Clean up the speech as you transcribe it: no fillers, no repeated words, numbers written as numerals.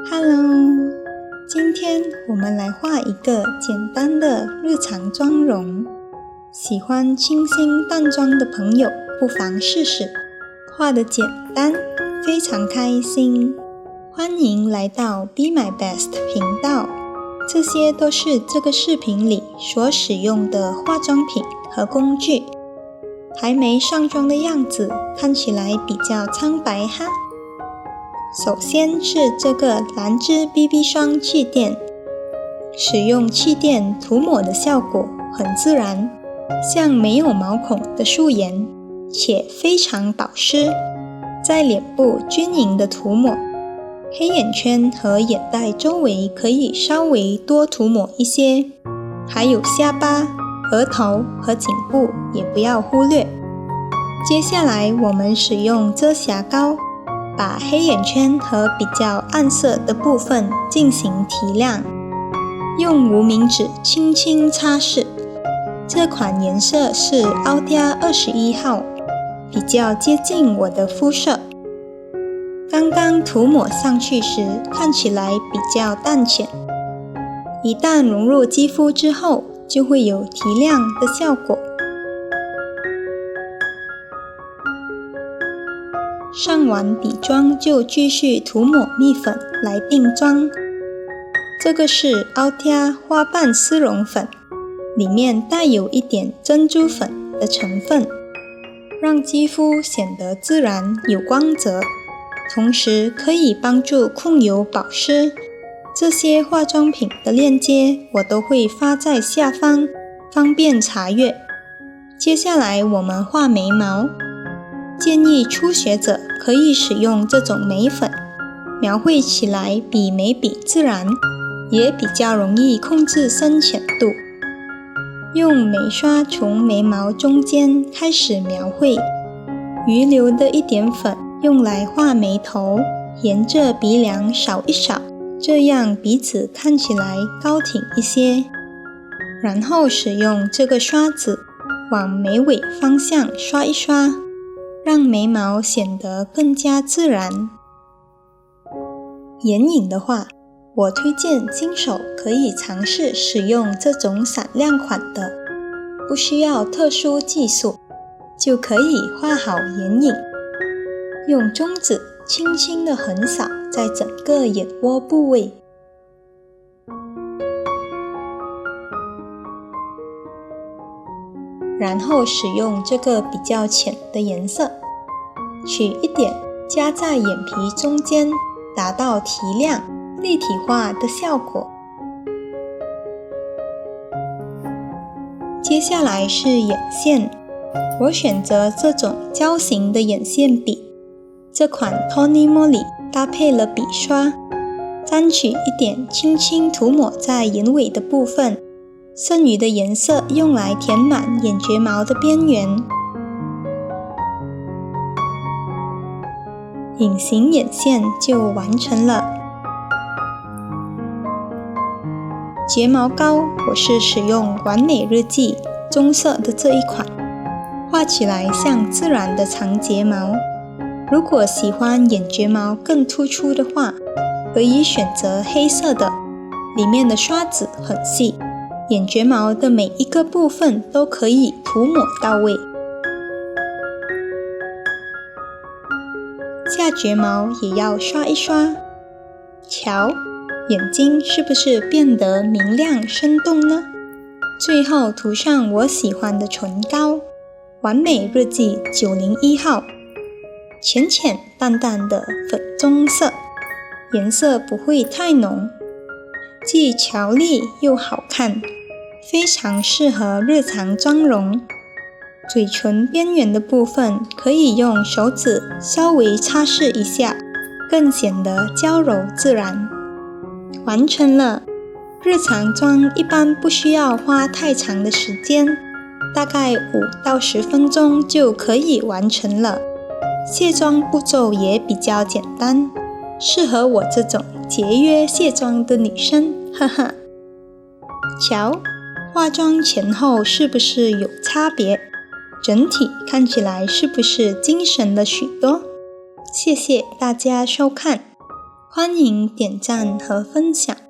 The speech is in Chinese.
Hello， 今天我们来画一个简单的日常妆容。喜欢清新淡妆的朋友不妨试试，画得简单，非常开心。欢迎来到 Be My Best 频道，这些都是这个视频里所使用的化妆品和工具。还没上妆的样子看起来比较苍白哈。首先是这个兰芝 BB 霜气垫，使用气垫涂抹的效果很自然，像没有毛孔的素颜，且非常保湿。在脸部均匀的涂抹，黑眼圈和眼袋周围可以稍微多涂抹一些，还有下巴、额头和颈部也不要忽略。接下来我们使用遮瑕膏，把黑眼圈和比较暗色的部分进行提亮，用无名指轻轻擦拭。这款颜色是奥迪亚21号，比较接近我的肤色。刚刚涂抹上去时看起来比较淡浅，一旦融入肌肤之后就会有提亮的效果。上完底妆就继续涂抹蜜粉来定妆。这个是奥迪亚花瓣丝绒粉，里面带有一点珍珠粉的成分，让肌肤显得自然有光泽，同时可以帮助控油保湿。这些化妆品的链接我都会发在下方，方便查阅。接下来我们画眉毛，建议初学者可以使用这种眉粉，描绘起来比眉笔自然，也比较容易控制深浅度。用眉刷从眉毛中间开始描绘，余留的一点粉用来画眉头，沿着鼻梁扫一扫，这样鼻子看起来高挺一些。然后使用这个刷子往眉尾方向刷一刷，让眉毛显得更加自然。眼影的话，我推荐新手可以尝试使用这种闪亮款的，不需要特殊技术，就可以画好眼影。用中指轻轻地横扫在整个眼窝部位，然后使用这个比较浅的颜色，取一点加在眼皮中间，达到提亮、立体化的效果。接下来是眼线，我选择这种胶型的眼线笔，这款 Tony Moly 搭配了笔刷，沾取一点轻轻涂抹在眼尾的部分，剩余的颜色用来填满眼睫毛的边缘。隐形眼线就完成了。睫毛膏我是使用完美日记棕色的这一款，画起来像自然的长睫毛。如果喜欢眼睫毛更突出的话，可以选择黑色的，里面的刷子很细，眼睫毛的每一个部分都可以涂抹到位。下睫毛也要刷一刷，瞧，眼睛是不是变得明亮生动呢？最后涂上我喜欢的唇膏，完美日记901号，浅浅淡淡的粉棕色，颜色不会太浓，既乔丽又好看，非常适合日常妆容。嘴唇边缘的部分可以用手指稍微擦拭一下，更显得娇柔自然。完成了！日常妆一般不需要花太长的时间，大概5到10分钟就可以完成了。卸妆步骤也比较简单，适合我这种节约卸妆的女生，哈哈。瞧，化妆前后是不是有差别？整体看起来是不是精神了许多？谢谢大家收看。欢迎点赞和分享。